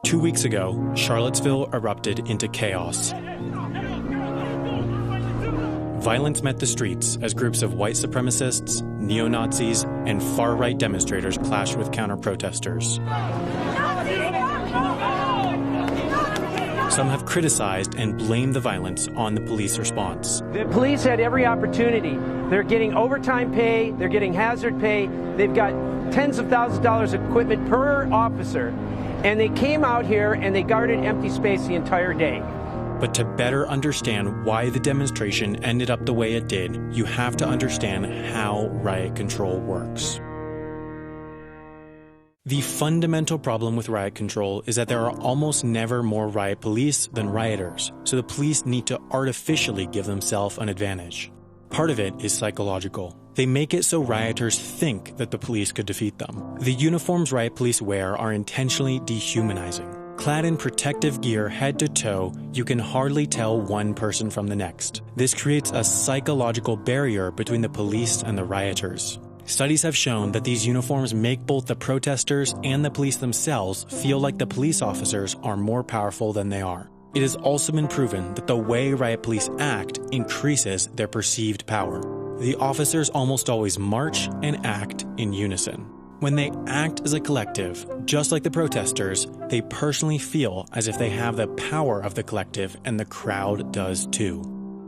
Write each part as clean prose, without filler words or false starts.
2 weeks ago, Charlottesville erupted into chaos. Violence met the streets as groups of white supremacists, neo-Nazis, and far-right demonstrators clashed with counter-protesters. Some have criticized and blamed the violence on the police response. The police had every opportunity. They're getting overtime pay, they're getting hazard pay, they've got tens of thousands of dollars of equipment per officer, and they came out here and they guarded empty space the entire day. But to better understand why the demonstration ended up the way it did, you have to understand how riot control works. The fundamental problem with riot control is that there are almost never more riot police than rioters, so the police need to artificially give themselves an advantage. Part of it is psychological. They make it so rioters think that the police could defeat them. The uniforms riot police wear are intentionally dehumanizing. Clad in protective gear head to toe, you can hardly tell one person from the next. This creates a psychological barrier between the police and the rioters. Studies have shown that these uniforms make both the protesters and the police themselves feel like the police officers are more powerful than they are. It has also been proven that the way riot police act increases their perceived power. The officers almost always march and act in unison. When they act as a collective, just like the protesters, they personally feel as if they have the power of the collective, and the crowd does too.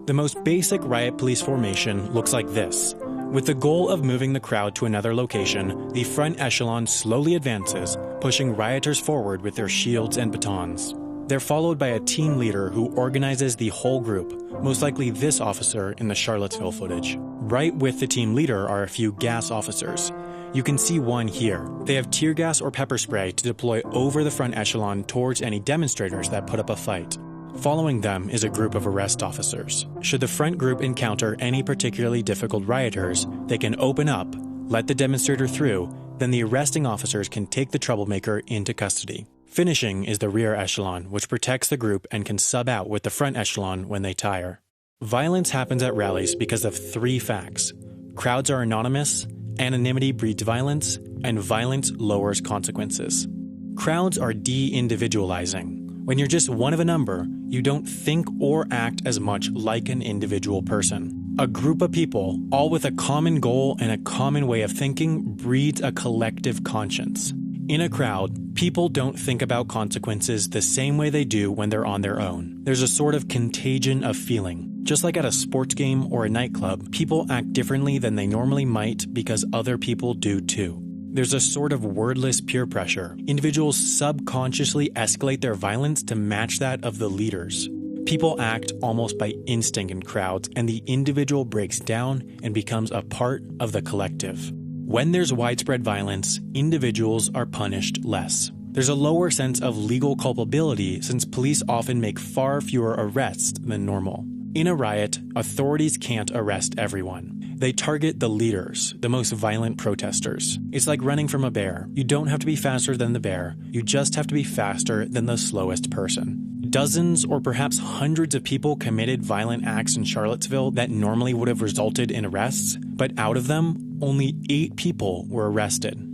The most basic riot police formation looks like this. With the goal of moving the crowd to another location, the front echelon slowly advances, pushing rioters forward with their shields and batons. They're followed by a team leader who organizes the whole group, most likely this officer in the Charlottesville footage. Right with the team leader are a few gas officers. You can see one here. They have tear gas or pepper spray to deploy over the front echelon towards any demonstrators that put up a fight. Following them is a group of arrest officers. Should the front group encounter any particularly difficult rioters, they can open up, let the demonstrator through, then the arresting officers can take the troublemaker into custody. Finishing is the rear echelon, which protects the group and can sub out with the front echelon when they tire. Violence happens at rallies because of 3 facts. Crowds are anonymous, anonymity breeds violence, and violence lowers consequences. Crowds are de-individualizing. When you're just one of a number, you don't think or act as much like an individual person. A group of people, all with a common goal and a common way of thinking, breeds a collective conscience. In a crowd, people don't think about consequences the same way they do when they're on their own. There's a sort of contagion of feeling. Just like at a sports game or a nightclub, people act differently than they normally might because other people do too. There's a sort of wordless peer pressure. Individuals subconsciously escalate their violence to match that of the leaders. People act almost by instinct in crowds, and the individual breaks down and becomes a part of the collective. When there's widespread violence, individuals are punished less. There's a lower sense of legal culpability since police often make far fewer arrests than normal. In a riot, authorities can't arrest everyone. They target the leaders, the most violent protesters. It's like running from a bear. You don't have to be faster than the bear, you just have to be faster than the slowest person. Dozens or perhaps hundreds of people committed violent acts in Charlottesville that normally would have resulted in arrests, but out of them, only 8 people were arrested.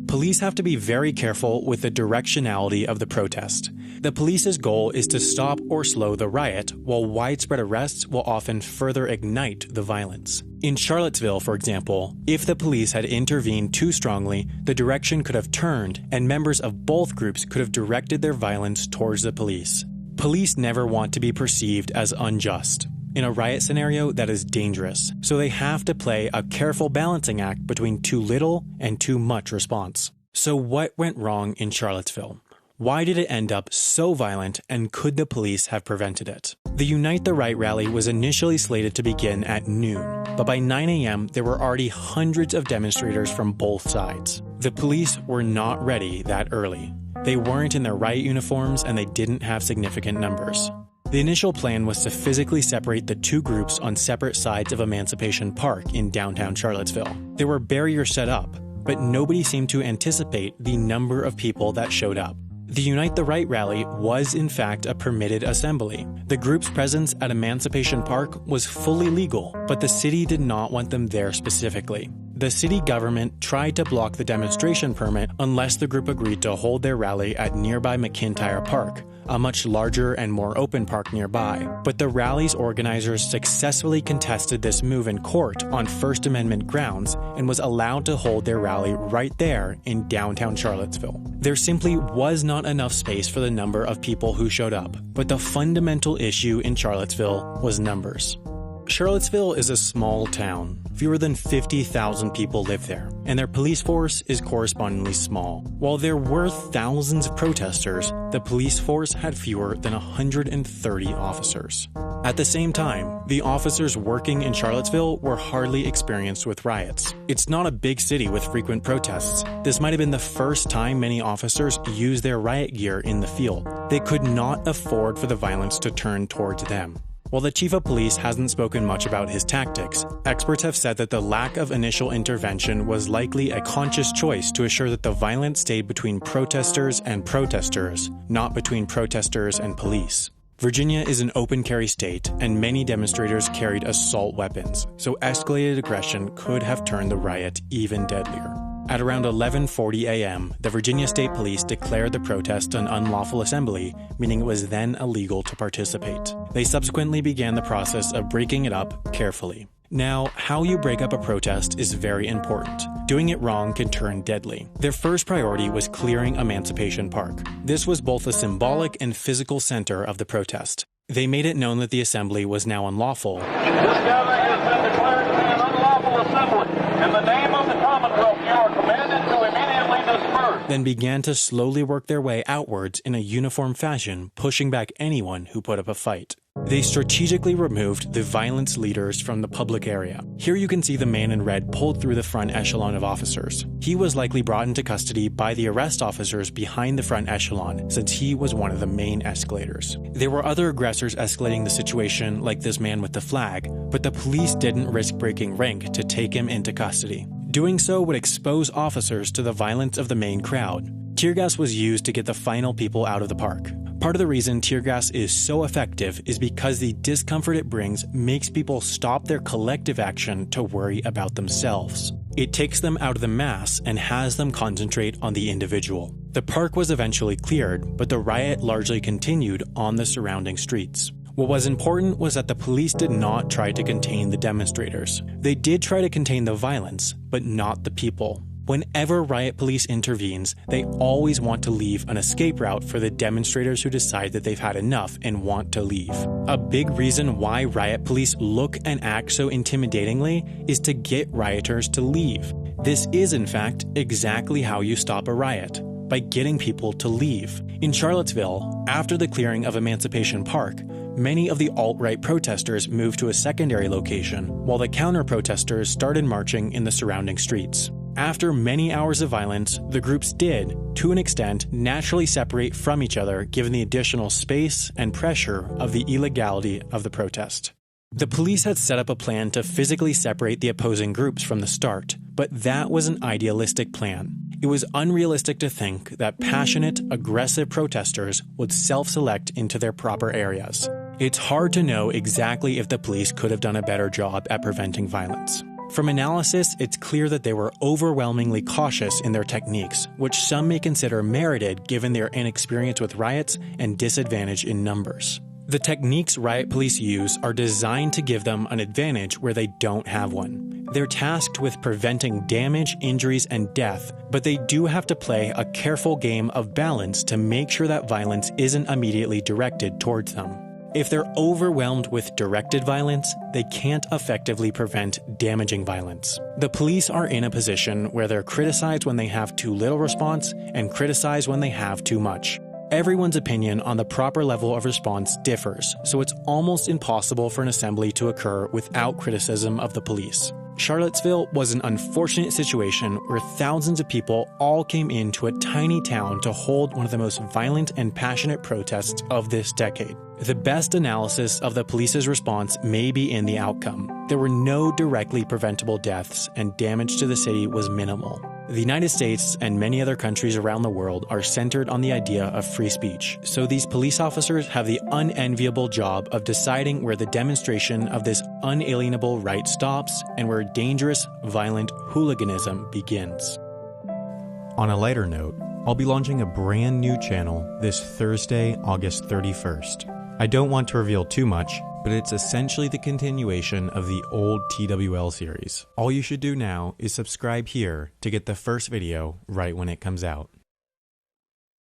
Police have to be very careful with the directionality of the protest. The police's goal is to stop or slow the riot, while widespread arrests will often further ignite the violence. In Charlottesville, for example, if the police had intervened too strongly, the direction could have turned, and members of both groups could have directed their violence towards the police. Police never want to be perceived as unjust. In a riot scenario, that is dangerous, so they have to play a careful balancing act between too little and too much response. So what went wrong in Charlottesville? Why did it end up so violent, and could the police have prevented it? The Unite the Right rally was initially slated to begin at noon, but by 9 a.m. there were already hundreds of demonstrators from both sides. The police were not ready that early. They weren't in their riot uniforms, and they didn't have significant numbers. The initial plan was to physically separate the 2 groups on separate sides of Emancipation Park in downtown Charlottesville. There were barriers set up, but nobody seemed to anticipate the number of people that showed up. The Unite the Right rally was in fact a permitted assembly. The group's presence at Emancipation Park was fully legal, but the city did not want them there specifically. the city government tried to block the demonstration permit unless the group agreed to hold their rally at nearby McIntyre Park, a much larger and more open park nearby. But the rally's organizers successfully contested this move in court on First Amendment grounds and was allowed to hold their rally right there in downtown Charlottesville. There simply was not enough space for the number of people who showed up, but the fundamental issue in Charlottesville was numbers. Charlottesville is a small town. Fewer than 50,000 people live there, and their police force is correspondingly small. While there were thousands of protesters, the police force had fewer than 130 officers. At the same time, the officers working in Charlottesville were hardly experienced with riots. It's not a big city with frequent protests. This might have been the first time many officers used their riot gear in the field. They could not afford for the violence to turn towards them. While the chief of police hasn't spoken much about his tactics, experts have said that the lack of initial intervention was likely a conscious choice to assure that the violence stayed between protesters and protesters, not between protesters and police. Virginia is an open carry state, and many demonstrators carried assault weapons, so escalated aggression could have turned the riot even deadlier. At around 11:40 a.m., the Virginia State Police declared the protest an unlawful assembly, meaning it was then illegal to participate. They subsequently began the process of breaking it up carefully. Now, how you break up a protest is very important. Doing it wrong can turn deadly. Their first priority was clearing Emancipation Park. This was both a symbolic and physical center of the protest. They made it known that the assembly was now unlawful. This gathering has been declared to be an unlawful assembly. In the name of the Commonwealth, you are commanded to immediately disperse. Then began to slowly work their way outwards in a uniform fashion, pushing back anyone who put up a fight. They strategically removed the violence leaders from the public area. Here you can see the man in red pulled through the front echelon of officers. He was likely brought into custody by the arrest officers behind the front echelon, since he was one of the main escalators. There were other aggressors escalating the situation, like this man with the flag, but the police didn't risk breaking rank to take him into custody. Doing so would expose officers to the violence of the main crowd. Tear gas was used to get the final people out of the park. Part of the reason tear gas is so effective is because the discomfort it brings makes people stop their collective action to worry about themselves. It takes them out of the mass and has them concentrate on the individual. The park was eventually cleared, but the riot largely continued on the surrounding streets. What was important was that the police did not try to contain the demonstrators. They did try to contain the violence, but not the people. Whenever riot police intervenes, they always want to leave an escape route for the demonstrators who decide that they've had enough and want to leave. A big reason why riot police look and act so intimidatingly is to get rioters to leave. This is, in fact, exactly how you stop a riot, by getting people to leave. In Charlottesville, after the clearing of Emancipation Park, many of the alt-right protesters moved to a secondary location, while the counter-protesters started marching in the surrounding streets. After many hours of violence, the groups did, to an extent, naturally separate from each other given the additional space and pressure of the illegality of the protest. The police had set up a plan to physically separate the opposing groups from the start, but that was an idealistic plan. It was unrealistic to think that passionate, aggressive protesters would self-select into their proper areas. It's hard to know exactly if the police could have done a better job at preventing violence. From analysis, it's clear that they were overwhelmingly cautious in their techniques, which some may consider merited given their inexperience with riots and disadvantage in numbers. The techniques riot police use are designed to give them an advantage where they don't have one. They're tasked with preventing damage, injuries, and death, but they do have to play a careful game of balance to make sure that violence isn't immediately directed towards them. If they're overwhelmed with directed violence, they can't effectively prevent damaging violence. The police are in a position where they're criticized when they have too little response and criticized when they have too much. Everyone's opinion on the proper level of response differs, so it's almost impossible for an assembly to occur without criticism of the police. Charlottesville was an unfortunate situation where thousands of people all came into a tiny town to hold one of the most violent and passionate protests of this decade. The best analysis of the police's response may be in the outcome. There were no directly preventable deaths, and damage to the city was minimal. The United States and many other countries around the world are centered on the idea of free speech, so these police officers have the unenviable job of deciding where the demonstration of this unalienable right stops and where dangerous, violent hooliganism begins. On a lighter note, I'll be launching a brand new channel this Thursday, August 31st. I don't want to reveal too much, but it's essentially the continuation of the old TWL series. All you should do now is subscribe here to get the first video right when it comes out.